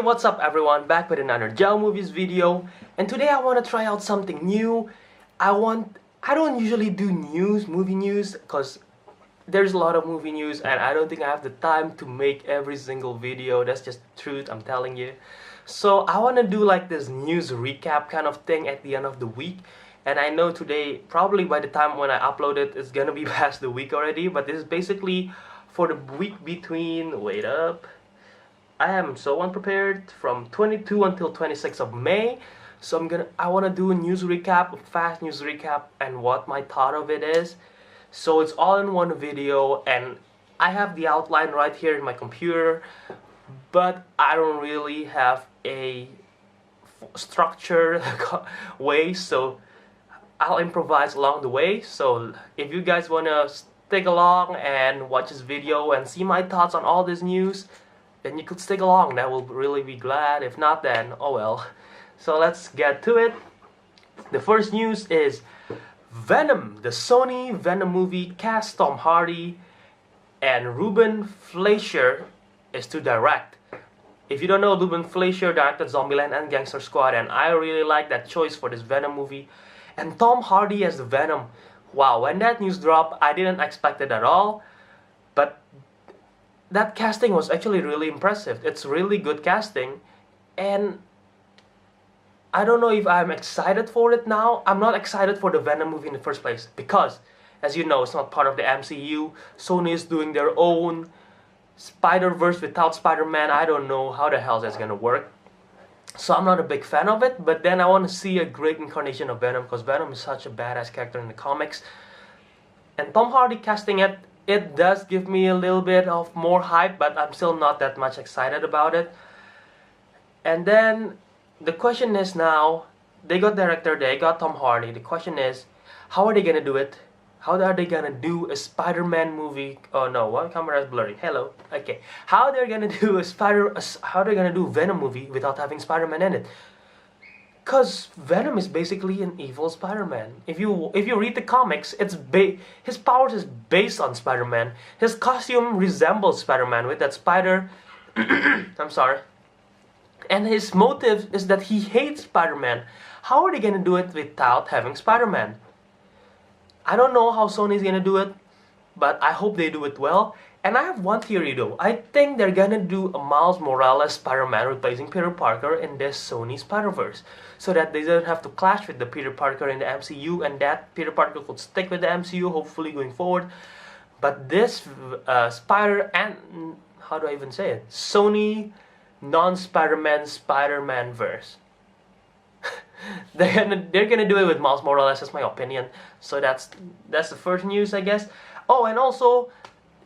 what's up everyone, back with another Gel Movies video, and today I want to try out something new. I don't usually do movie news, because there's a lot of movie news and I don't think I have the time to make every single video. That's just the truth, I'm telling you. So I want to do like this news recap kind of thing at the end of the week. And I know today, probably by the time when I upload it, it's gonna be past the week already, but this is basically for the week between, wait up, I am so unprepared, from 22 until 26th of May. So I want to do a news recap, a fast news recap, and what my thought of it is. So it's all in one video, and I have the outline right here in my computer, but I don't really have a structured way, so I'll improvise along the way. So if you guys want to stick along and watch this video and see my thoughts on all this news, then you could stick along. That will really be glad. If not, then oh well. So let's get to it. The first news is Venom, the Sony Venom movie, cast Tom Hardy and Ruben Fleischer is to direct. If you don't know, Ruben Fleischer directed Land and Gangster Squad, and I really like that choice for this Venom movie. And Tom Hardy as the Venom. Wow, when that news dropped, I didn't expect it at all. But that casting was actually really impressive. It's really good casting, and I don't know if I'm excited for it now. I'm not excited for the Venom movie in the first place because, as you know, it's not part of the MCU. Sony is doing their own Spider-Verse without Spider-Man. I don't know how the hell that's gonna work. So I'm not a big fan of it, but then I want to see a great incarnation of Venom, because Venom is such a badass character in the comics. And Tom Hardy casting it does give me a little bit of more hype, but I'm still not that much excited about it. And then the question is now, they got director, they got Tom Hardy. The question is, how are they gonna do it? How are they gonna do a Spider-Man movie? Oh no, one camera is blurry. Hello. Okay. How they're gonna do how they're gonna do Venom movie without having Spider-Man in it? Cause Venom is basically an evil Spider-Man. If you read the comics, his powers is based on Spider-Man. His costume resembles Spider-Man with that spider. I'm sorry. And his motive is that he hates Spider-Man. How are they gonna do it without having Spider-Man? I don't know how Sony's gonna do it, but I hope they do it well. And I have one theory though. I think they're gonna do a Miles Morales Spider-Man replacing Peter Parker in this Sony Spider-Verse, so that they don't have to clash with the Peter Parker in the MCU, and that Peter Parker could stick with the MCU hopefully going forward. But this how do I even say it? Sony non-Spider-Man Spider-Man verse. They're gonna do it with Miles Morales, that's my opinion. So that's the first news, I guess. Oh, and also,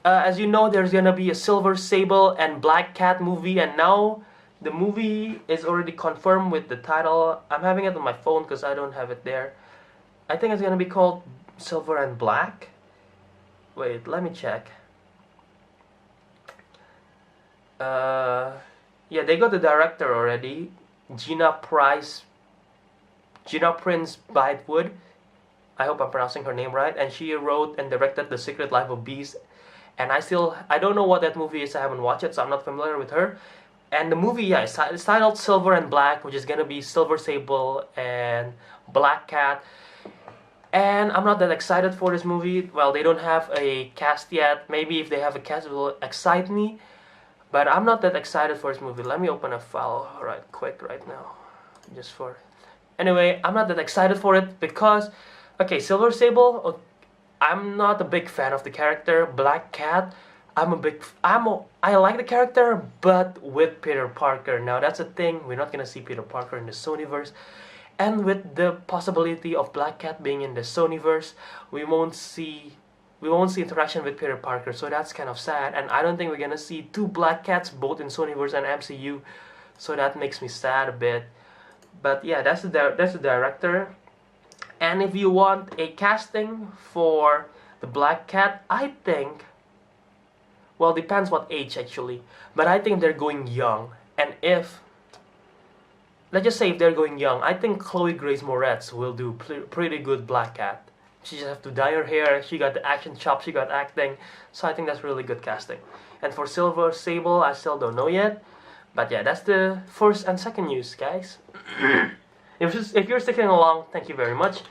as you know, there's gonna be a Silver Sable and Black Cat movie, and now the movie is already confirmed with the title. I'm having it on my phone because I don't have it there. I think it's gonna be called Silver and Black. Wait, let me check. Yeah, they got the director already, Gina Prince Bythewood. I hope I'm pronouncing her name right. And she wrote and directed The Secret Life of Bees. And I don't know what that movie is. I haven't watched it, so I'm not familiar with her. And the movie, yeah, it's titled Silver and Black, which is gonna be Silver Sable and Black Cat. And I'm not that excited for this movie. Well, they don't have a cast yet. Maybe if they have a cast, it will excite me. But I'm not that excited for this movie. Let me open a file quick right now. Just for... Anyway, I'm not that excited for it because, okay, Silver Sable, I'm not a big fan of the character. Black Cat, I like the character, but with Peter Parker. Now that's a thing. We're not gonna see Peter Parker in the Sonyverse, and with the possibility of Black Cat being in the Sonyverse, we won't see interaction with Peter Parker. So that's kind of sad, and I don't think we're gonna see two Black Cats both in Sonyverse and MCU. So that makes me sad a bit. But yeah, that's the director. And if you want a casting for the Black Cat, I think, well, depends what age actually, but I think they're going young. And let's just say if they're going young, I think Chloe Grace Moretz will do pretty good Black Cat. She just have to dye her hair, she got the action chops, she got acting, so I think that's really good casting. And for Silver Sable, I still don't know yet. But yeah, that's the first and second news, guys. If you're sticking along, thank you very much.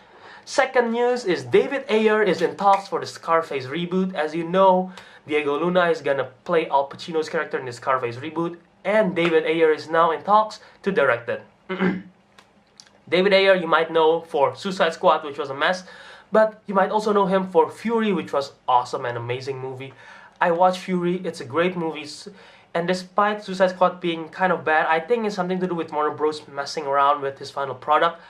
Second news is David Ayer is in talks for the Scarface reboot. As you know, Diego Luna is gonna play Al Pacino's character in the Scarface reboot, and David Ayer is now in talks to direct it. David Ayer, you might know for Suicide Squad, which was a mess, but you might also know him for Fury, which was awesome and amazing movie. I watched Fury, it's a great movie, and despite Suicide Squad being kind of bad, I think it's something to do with Warner Bros. Messing around with his final product.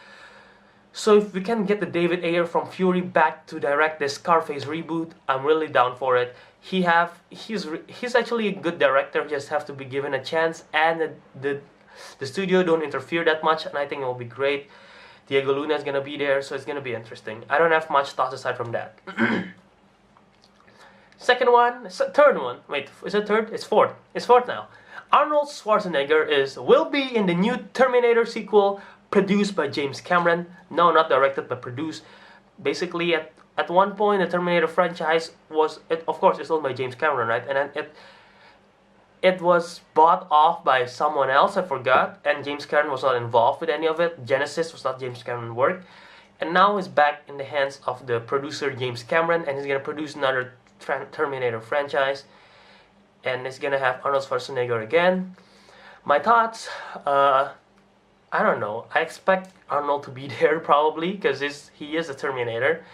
So if we can get the David Ayer from Fury back to direct this Scarface reboot, I'm really down for it. He's actually a good director, just have to be given a chance, and the studio don't interfere that much, and I think it will be great. Diego Luna is gonna be there, so it's gonna be interesting. I don't have much thoughts aside from that. Third one. Wait, is it third? It's fourth. It's fourth now. Arnold Schwarzenegger will be in the new Terminator sequel produced by James Cameron. No, not directed, but produced. Basically, at one point, the Terminator franchise of course, it's owned by James Cameron, right? And then it was bought off by someone else, I forgot, and James Cameron was not involved with any of it. Genesis was not James Cameron's work. And now it's back in the hands of the producer James Cameron, and he's gonna produce another Terminator franchise, and it's gonna have Arnold Schwarzenegger again. My thoughts, I don't know. I expect Arnold to be there probably because he is a Terminator,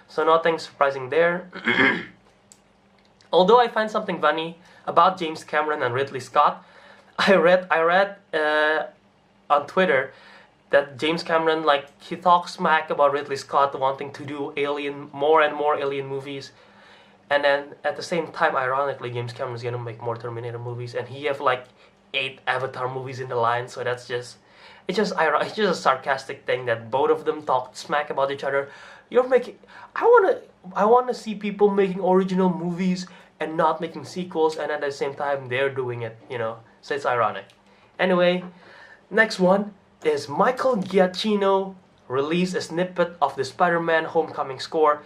so nothing surprising there. Although I find something funny about James Cameron and Ridley Scott, I read on Twitter that James Cameron, he talks smack about Ridley Scott wanting to do more and more alien movies. And then at the same time, ironically, James Cameron's gonna make more Terminator movies, and he have 8 Avatar movies in the line. So it's just a sarcastic thing that both of them talk smack about each other. I wanna see people making original movies and not making sequels, and at the same time they're doing it, So it's ironic. Anyway, next one is Michael Giacchino released a snippet of the Spider-Man Homecoming score.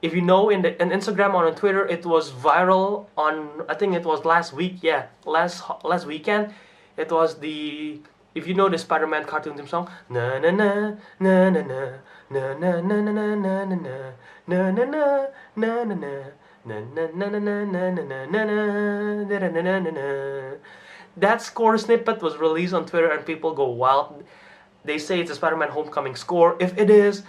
If you know, in Instagram or on Twitter, it was viral on, I think it was last week, last weekend. It was if you know the Spider-Man cartoon theme song, na na na na na na na na na na na na na na na na na na na. That score snippet was released on Twitter, and people go wild. They say it's a Spider-Man Homecoming score. If it is,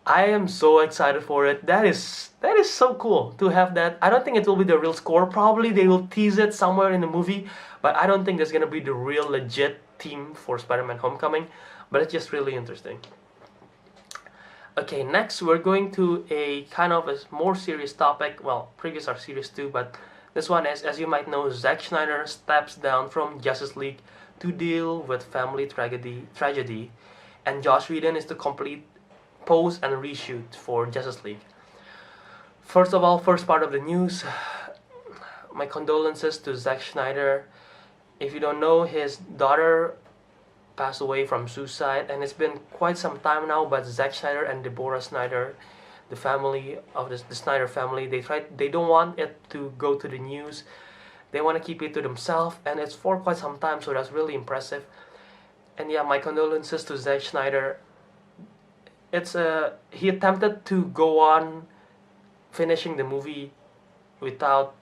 I am so excited for it. That is so cool to have that. I don't think it will be the real score. Probably they will tease it somewhere in the movie, but I don't think that's gonna be the real legit theme for Spider-Man Homecoming. But it's just really interesting. Okay, next we're going to a kind of a more serious topic. Well, previous are serious too, but this one is, as you might know, Zack Snyder steps down from Justice League to deal with family tragedy, and Joss Whedon is to complete post and reshoot for Justice League. First of all, first part of the news, my condolences to Zack Snyder. If you don't know, his daughter passed away from suicide, and it's been quite some time now, but Zack Snyder and Deborah Snyder, the family of the Snyder family, they don't want it to go to the news. They want to keep it to themselves, and it's for quite some time, so that's really impressive. And yeah, my condolences to Zack Snyder. He attempted to go on finishing the movie without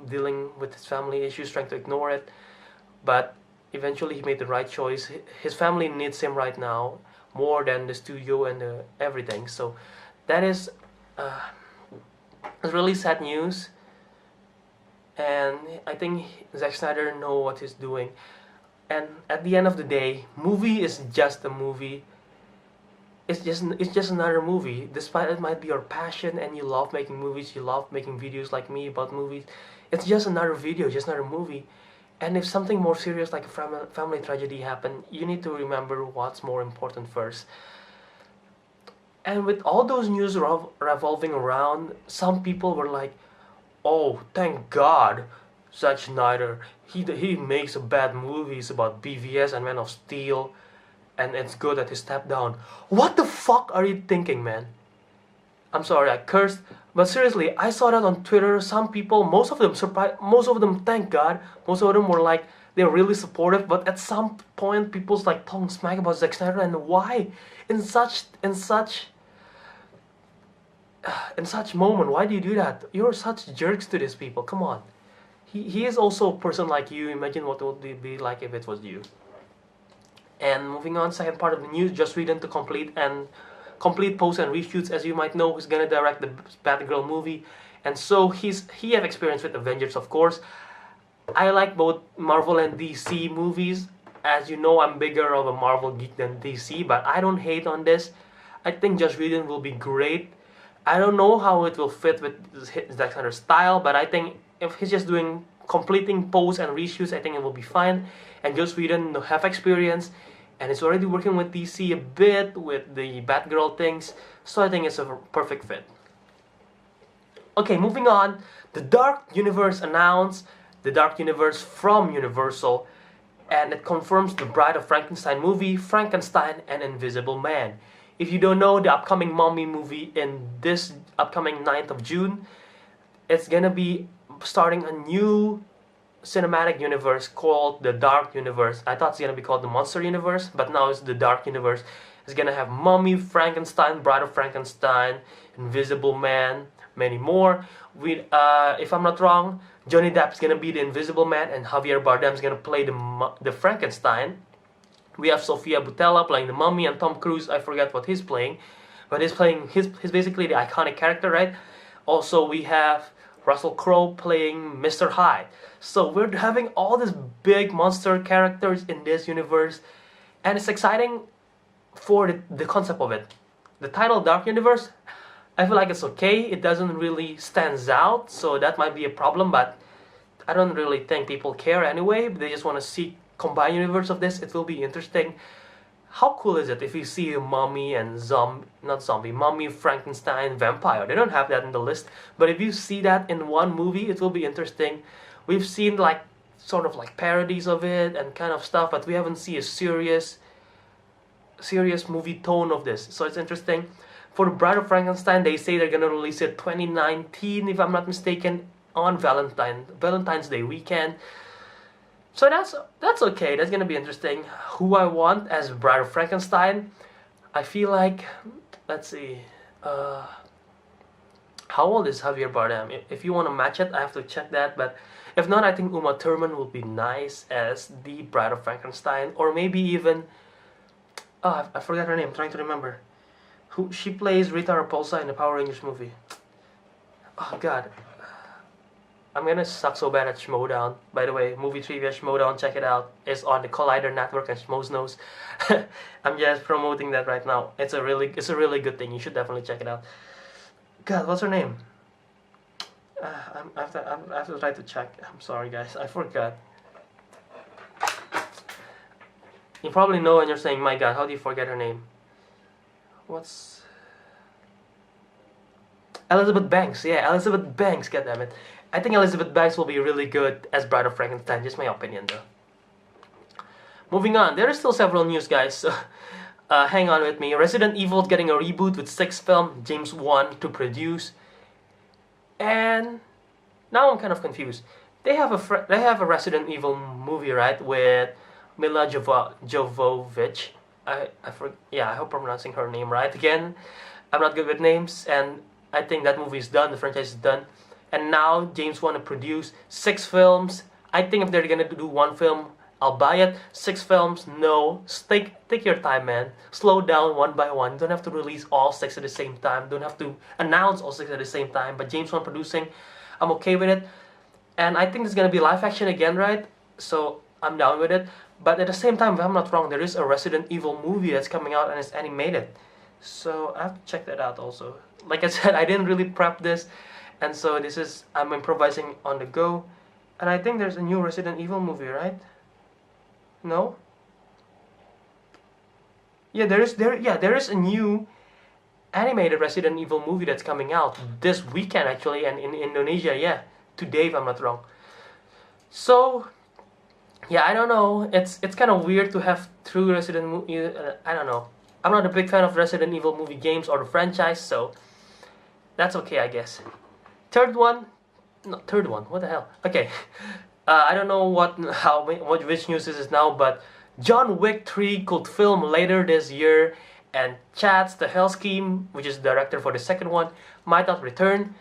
dealing with his family issues, trying to ignore it, but eventually he made the right choice. His family needs him right now more than the studio and everything. So that is really sad news, and I think Zack Snyder knows what he's doing. And at the end of the day, movie is just a movie. It's just another movie. Despite it might be your passion and you love making movies, you love making videos like me about movies, it's just another video, just another movie. And if something more serious like a family tragedy happened, you need to remember what's more important first. And with all those news revolving around, some people were like, "Oh, thank God, Zack Snyder, he makes bad movies about BVS and Man of Steel, and it's good that he stepped down." What the fuck are you thinking, man? I'm sorry, I cursed, but seriously, I saw that on Twitter. Some people, most of them, thank God, most of them were like, they're really supportive, but at some point people's like talking smack about Zack Snyder, and why in such moment, why do you do that? You're such jerks to these people, come on. He is also a person like you. Imagine what would it be like if it was you. And moving on, second part of the news, Joss Whedon to complete post and reshoots. As you might know, he's gonna direct the Batgirl movie, and so he have experience with Avengers, of course. I like both Marvel and DC movies. As you know, I'm bigger of a Marvel geek than DC, but I don't hate on this. I think Joss Whedon will be great. I don't know how it will fit with Zack Snyder's style, but I think if he's just doing completing posts and reshoots, I think it will be fine. And Joss Whedon have experience, and he's already working with DC a bit with the Batgirl things, so I think it's a perfect fit. Okay, moving on. The Dark Universe announced, the Dark Universe from Universal, and it confirms the Bride of Frankenstein movie, Frankenstein and Invisible Man. If you don't know, the upcoming Mummy movie in this upcoming 9th of June, it's gonna be starting a new cinematic universe called the Dark Universe. I thought it's gonna be called the Monster Universe, but now it's the Dark Universe. It's gonna have Mummy, Frankenstein, Bride of Frankenstein, Invisible Man, many more. With, if I'm not wrong, Johnny Depp's gonna be the Invisible Man, and Javier Bardem's gonna play the Frankenstein. We have Sofia Boutella playing the Mummy, and Tom Cruise, I forget what he's playing, but he's basically the iconic character, right? Also, we have Russell Crowe playing Mr. Hyde. So we're having all these big monster characters in this universe, and it's exciting for the concept of it. The title Dark Universe, I feel like it's okay. It doesn't really stands out, so that might be a problem, but I don't really think people care anyway. They just want to see combined universe of this. It will be interesting. How cool is it if you see a mummy and mummy, Frankenstein, vampire? They don't have that in the list, but if you see that in one movie, it will be interesting. We've seen like sort of like parodies of it and kind of stuff, but we haven't seen a serious movie tone of this, so it's interesting. For the Bride of Frankenstein, they say they're gonna release it 2019, if I'm not mistaken, on Valentine's Day weekend. So that's okay. That's gonna be interesting. Who I want as Bride of Frankenstein, I feel like, let's see, how old is Javier Bardem? If you want to match it, I have to check that. But if not, I think Uma Thurman will be nice as the Bride of Frankenstein, or maybe even, I forgot her name. I'm trying to remember. She plays Rita Repulsa in the Power Rangers movie. Oh God. I'm gonna suck so bad at Schmodown. By the way, movie trivia Schmodown, check it out. It's on the Collider Network and Schmoes Knows. I'm just promoting that right now. It's a really good thing. You should definitely check it out. God, what's her name? I have to try to check. I'm sorry guys, I forgot. You probably know and you're saying, my God, how do you forget her name? What's... Elizabeth Banks. Yeah, Elizabeth Banks, goddammit. I think Elizabeth Banks will be really good as Bride of Frankenstein, just my opinion though. Moving on, there are still several news, guys, so hang on with me. Resident Evil is getting a reboot with 6th film, James Wan to produce. And now I'm kind of confused. They have a Resident Evil movie, right, with Mila Jovovich. I hope I'm pronouncing her name right. Again, I'm not good with names, and I think that movie is done, the franchise is done. And now James Wan to produce 6 films. I think if they're gonna do one film, I'll buy it. 6 films, no. Take your time, man. Slow down one by one. Don't have to release all 6 at the same time. Don't have to announce all 6 at the same time. But James Wan producing, I'm okay with it. And I think it's gonna be live action again, right? So I'm down with it. But at the same time, if I'm not wrong, there is a Resident Evil movie that's coming out and it's animated. So I have to check that out also. Like I said, I didn't really prep this. And so I'm improvising on the go. And I think there's a new Resident Evil movie, right? No? Yeah, there is a new animated Resident Evil movie that's coming out this weekend actually, and in Indonesia, yeah. Today, if I'm not wrong. So, yeah, I don't know. It's kind of weird to have true Resident movie. I don't know. I'm not a big fan of Resident Evil movie games or the franchise, so that's okay, I guess. Third one, what the hell? Okay, I don't know which news this is now, but John Wick 3 could film later this year, and Chad Stahelski, which is the director for the second one, might not return.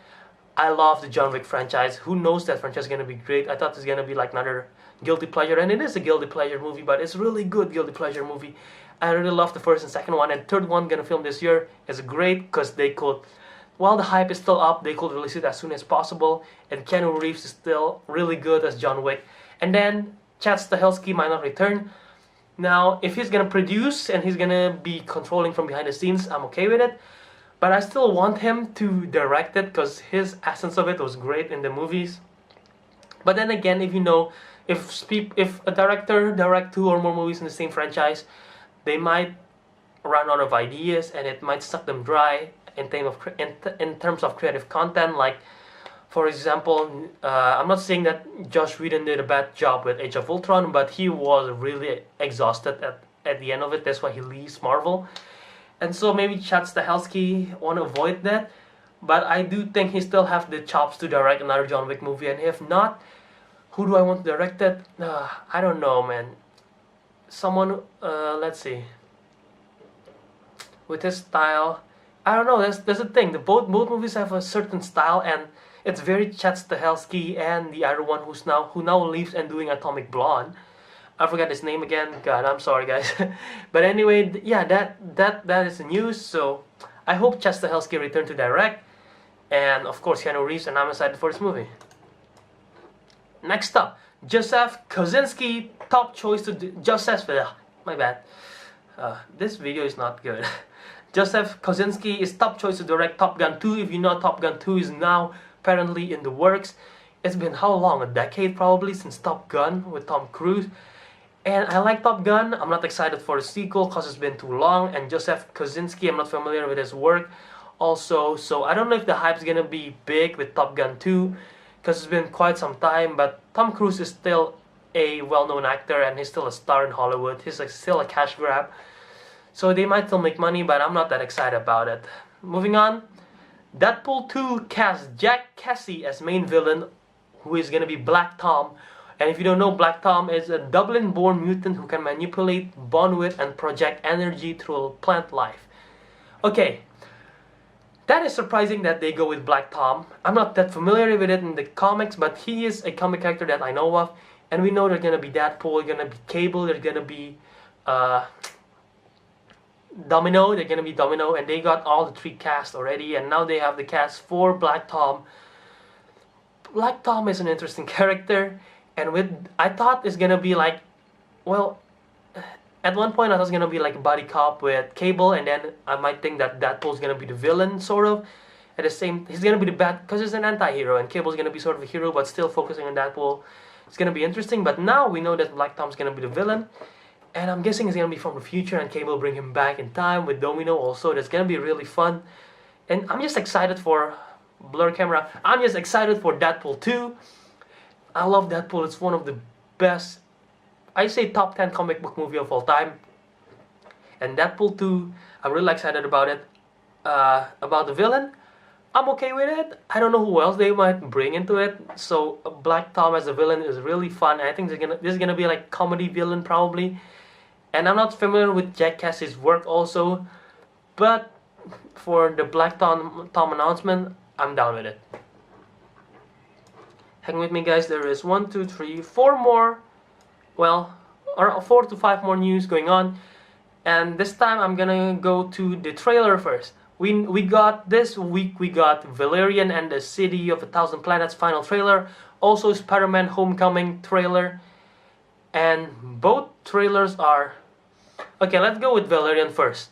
I love the John Wick franchise. Who knows, that franchise is gonna be great. I thought it's gonna be like another guilty pleasure, and it is a guilty pleasure movie, but it's a really good guilty pleasure movie. I really love the first and second one, and third one gonna film this year is great because they could, while the hype is still up, they could release it as soon as possible. And Keanu Reeves is still really good as John Wick. And then Chad Stahelski might not return. Now, if he's gonna produce and he's gonna be controlling from behind the scenes, I'm okay with it. But I still want him to direct it because his essence of it was great in the movies. But then again, if you know, if a director direct 2 or more movies in the same franchise, they might run out of ideas and it might suck them dry in terms of creative content. Like, for example, I'm not saying that Joss Whedon did a bad job with Age of Ultron, but he was really exhausted at the end of it. That's why he leaves Marvel. And so maybe Chad Stahelski want to avoid that. But I do think he still have the chops to direct another John Wick movie. And if not, who do I want to direct it? I don't know, man. Someone, let's see. With his style, I don't know. There's a thing. Both movies have a certain style, and it's very Chad Stahelski and the other one who now lives and doing Atomic Blonde. I forgot his name again. God, I'm sorry, guys. But anyway, yeah, that is the news. So I hope Chad Stahelski return to direct, and of course Keanu Reeves, and I'm excited for this movie. Next up, Joseph Kozinski, top choice to Joseph. My bad. This video is not good. Joseph Kosinski is top choice to direct Top Gun 2. If you know, Top Gun 2 is now apparently in the works. It's been how long? A decade probably since Top Gun with Tom Cruise. And I like Top Gun. I'm not excited for the sequel because it's been too long. And Joseph Kosinski, I'm not familiar with his work also. So I don't know if the hype's gonna be big with Top Gun 2 because it's been quite some time. But Tom Cruise is still a well-known actor and he's still a star in Hollywood. He's still a cash grab. So they might still make money, but I'm not that excited about it. Moving on, Deadpool 2 casts Jack Casey as main villain, who is gonna be Black Tom. And if you don't know, Black Tom is a Dublin-born mutant who can manipulate, bond with, and project energy through plant life. Okay, that is surprising that they go with Black Tom. I'm not that familiar with it in the comics, but he is a comic character that I know of. And we know there's gonna be Deadpool, there's gonna be Cable, there's gonna be Domino, they're gonna be Domino, and they got all the 3 cast already, and now they have the cast for Black Tom. Black Tom is an interesting character, and I thought it's gonna be like, well, at one point I thought it's gonna be like a buddy cop with Cable, and then I might think that Deadpool's gonna be the villain, sort of. At the same, he's gonna be the bad, because he's an anti-hero, and Cable's gonna be sort of a hero, but still focusing on Deadpool. It's gonna be interesting, but now we know that Black Tom's gonna be the villain. And I'm guessing it's gonna be from the future, and Cable bring him back in time with Domino also. That's gonna be really fun. And I'm just excited for blur camera. I'm just excited for Deadpool 2. I love Deadpool. It's one of the best, I say top 10 comic book movie of all time. And Deadpool 2, I'm really excited about it. About the villain, I'm okay with it. I don't know who else they might bring into it. So Black Tom as a villain is really fun. I think this is gonna be like comedy villain probably. And I'm not familiar with Jack Cassie's work also, but for the Black Tom announcement, I'm down with it. Hang with me, guys. There is 1, 2, 3, 4 more, well, or 4 to 5 more news going on, and this time I'm gonna go to the trailer first. We got this week. We got Valerian and the City of a Thousand Planets final trailer. Also Spider-Man Homecoming trailer, and both trailers are. Okay, let's go with Valerian first.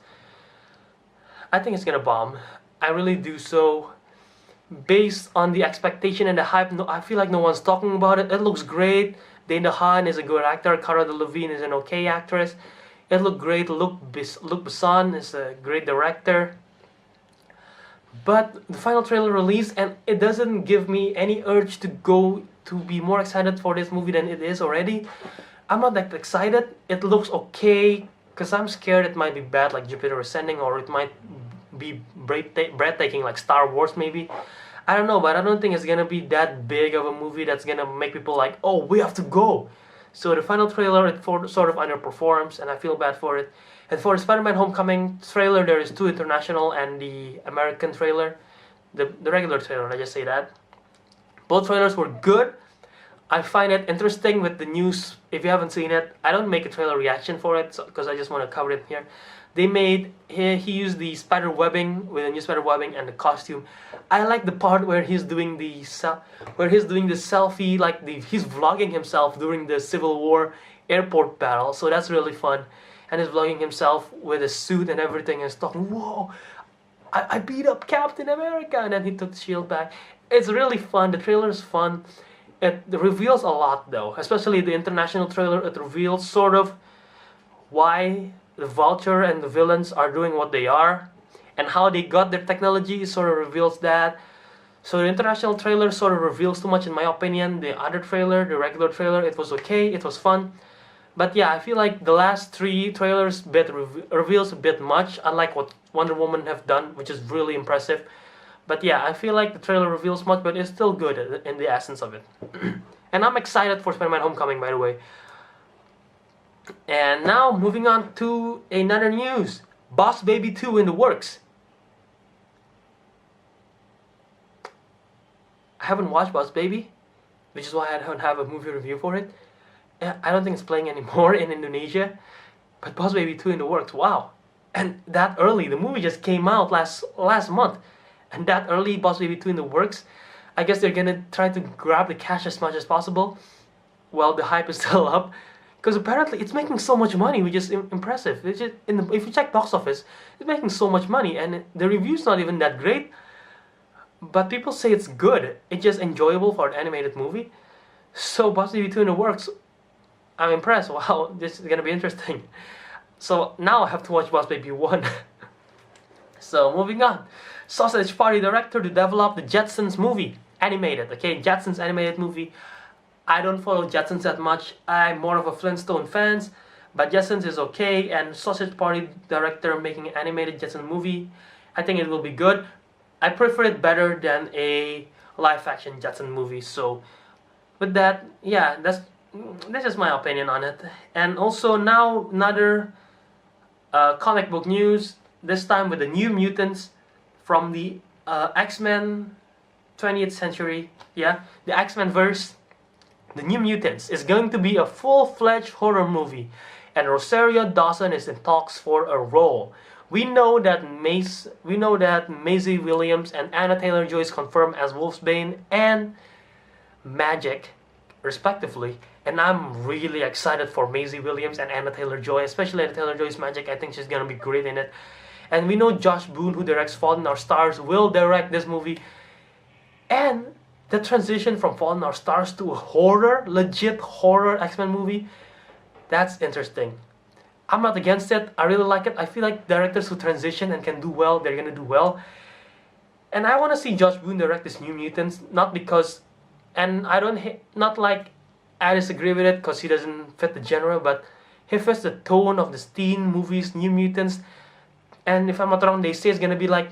I think it's gonna bomb. I really do so. Based on the expectation and the hype, I feel like no one's talking about it. It looks great. Dana Han is a good actor. Cara Delevingne is an okay actress. It looked great. Luc Besson is a great director. But the final trailer released, and it doesn't give me any urge to go to be more excited for this movie than it is already. I'm not that excited. It looks okay, because I'm scared it might be bad like Jupiter Ascending, or it might be breathtaking like Star Wars maybe. I don't know, but I don't think it's gonna be that big of a movie that's gonna make people like, oh, we have to go. So the final trailer, it sort of underperforms, and I feel bad for it. And for the Spider-Man Homecoming trailer, there is two international and the American trailer, the regular trailer. I just say that. Both trailers were good. I find it interesting with the news. If you haven't seen it, I don't make a trailer reaction for it because I just want to cover it here. They made he used the spider webbing with a new spider webbing and the costume. I like the part where he's doing the selfie, like he's vlogging himself during the Civil War airport battle. So that's really fun, and he's vlogging himself with a suit and everything, and he's talking, "Whoa, I beat up Captain America," and then he took the shield back. It's really fun. The trailer is fun. It reveals a lot though, especially the international trailer. It reveals sort of why the Vulture and the villains are doing what they are, and how they got their technology sort of reveals that. So the international trailer sort of reveals too much in my opinion. The other trailer, the regular trailer, it was okay, it was fun. But yeah, I feel like the last three trailers reveals a bit much, unlike what Wonder Woman have done, which is really impressive. But yeah, I feel like the trailer reveals much, but it's still good in the essence of it. And I'm excited for Spider-Man Homecoming, by the way. And now, moving on to another news. Boss Baby 2 in the works. I haven't watched Boss Baby, which is why I don't have a movie review for it. I don't think it's playing anymore in Indonesia. But Boss Baby 2 in the works, wow. And that early, the movie just came out last month. And that early, Boss Baby 2 in the works. I guess they're gonna try to grab the cash as much as possible while the hype is still up. Because apparently it's making so much money, which is impressive. It's just, if you check box office, it's making so much money, and the review's not even that great. But people say it's good. It's just enjoyable for an animated movie. So Boss Baby 2 in the works. I'm impressed. Wow, this is gonna be interesting. So now I have to watch Boss Baby 1. So moving on. Sausage Party director to develop the Jetsons movie. Animated, okay? Jetsons animated movie. I don't follow Jetsons that much. I'm more of a Flintstone fans, but Jetsons is okay, and Sausage Party director making an animated Jetson movie, I think it will be good. I prefer it better than a live-action Jetson movie. So with that, yeah, that's just my opinion on it. And also now another comic book news. This time with the New Mutants from the X-Men 20th century. Yeah, the X-Men verse. The New Mutants is going to be a full-fledged horror movie, and Rosario Dawson is in talks for a role. We know that Maisie Williams and Anna Taylor-Joy is confirmed as Wolfsbane and Magic, respectively. And I'm really excited for Maisie Williams and Anna Taylor-Joy, especially Anna Taylor-Joy's Magic. I think she's gonna be great in it. And we know Josh Boone, who directs Fault in Our Stars, will direct this movie. And the transition from Fault in Our Stars to a horror, legit horror X-Men movie, that's interesting. I'm not against it. I really like it. I feel like directors who transition and can do well, they're gonna do well. And I want to see Josh Boone direct this New Mutants, not because, and I don't, not like I disagree with it because he doesn't fit the genre, but he fits the tone of the teen movies, New Mutants. And if I'm not wrong, they say it's gonna be like,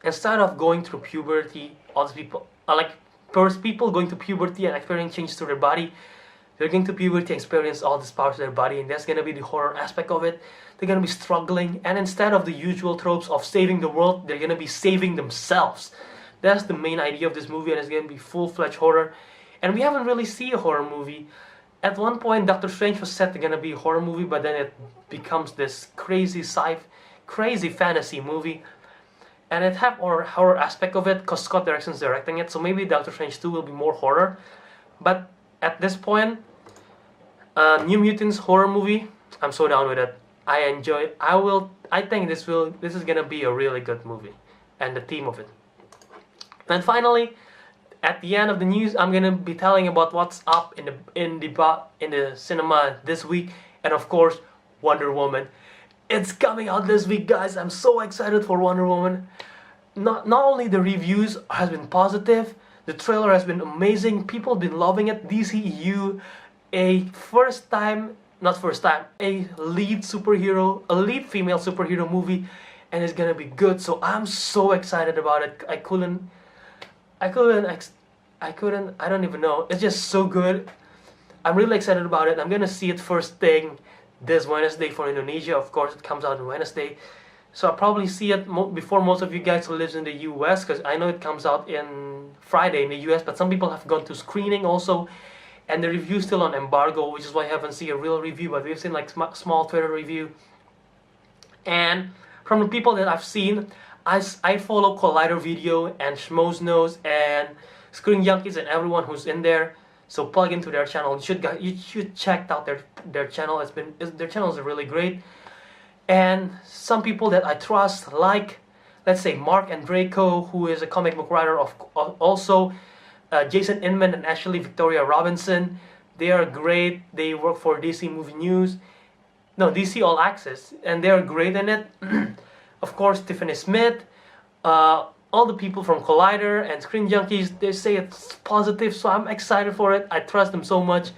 instead of going through puberty, all these people are like, first people going to puberty and experiencing changes to their body, they're going to puberty and experience all these parts of their body, and that's gonna be the horror aspect of it. They're gonna be struggling, and instead of the usual tropes of saving the world, they're gonna be saving themselves. That's the main idea of this movie, and it's gonna be full-fledged horror. And we haven't really seen a horror movie. At one point, Doctor Strange was said to gonna be a horror movie, but then it becomes this crazy fantasy movie. And it have a horror aspect of it because Scott Derrickson's directing it, so maybe Doctor Strange 2 will be more horror. But at this point, New Mutants horror movie, I'm so down with it. I enjoy it. I think this is gonna be a really good movie, and the theme of it. And finally, at the end of the news, I'm gonna be telling about what's up in the cinema this week, and of course, Wonder Woman. It's coming out this week, guys. I'm so excited for Wonder Woman. Not only the reviews has been positive, the trailer has been amazing. People have been loving it. DCEU, a lead female superhero movie, and it's gonna be good. So I'm so excited about it. I couldn't, I don't even know. It's just so good. I'm really excited about it. I'm gonna see it first thing this Wednesday for Indonesia. Of course, it comes out on Wednesday. So I'll probably see it before most of you guys who lives in the US, because I know it comes out in Friday in the US, but some people have gone to screening also, and the review's still on embargo, which is why I haven't seen a real review, but we've seen like small Twitter review. And from the people that I've seen, I follow Collider Video and Schmoes Knows and Screen Junkies and everyone who's in there. So plug into their channel. You should check out their channel. Their channels are really great. And some people that I trust, like let's say Mark and Draco, who is a comic book writer of also Jason Inman and Ashley Victoria Robinson. They are great. They work for DC Movie News. No, DC All Access, and they're great in it. Of course, Tiffany Smith, all the people from Collider and Screen Junkies, they say it's positive, so I'm excited for it. I trust them so much.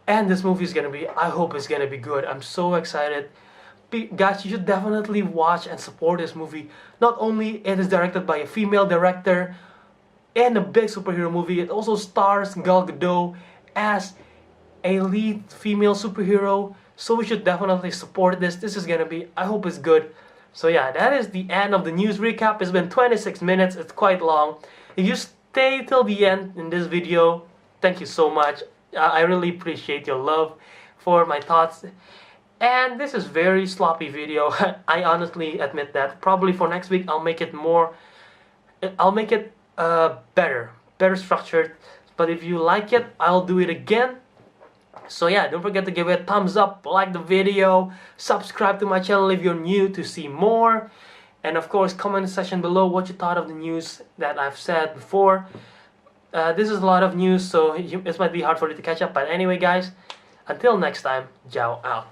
And this movie is gonna be, I hope it's gonna be good. I'm so excited. Guys, you should definitely watch and support this movie. Not only it is directed by a female director and a big superhero movie, it also stars Gal Gadot as a lead female superhero. So we should definitely support this. This is gonna be, I hope it's good. So yeah, that is the end of the news recap. It's been 26 minutes, it's quite long. If you stay till the end in this video, thank you so much. I really appreciate your love for my thoughts. And this is very sloppy video. I honestly admit that. Probably for next week I'll make it more, I'll make it better structured. But if you like it, I'll do it again. So yeah, don't forget to give it a thumbs up, like the video, subscribe to my channel if you're new to see more, and of course comment in the section below what you thought of the news that I've said before. This is a lot of news, so it might be hard for you to catch up, but anyway guys, until next time, Jiao out.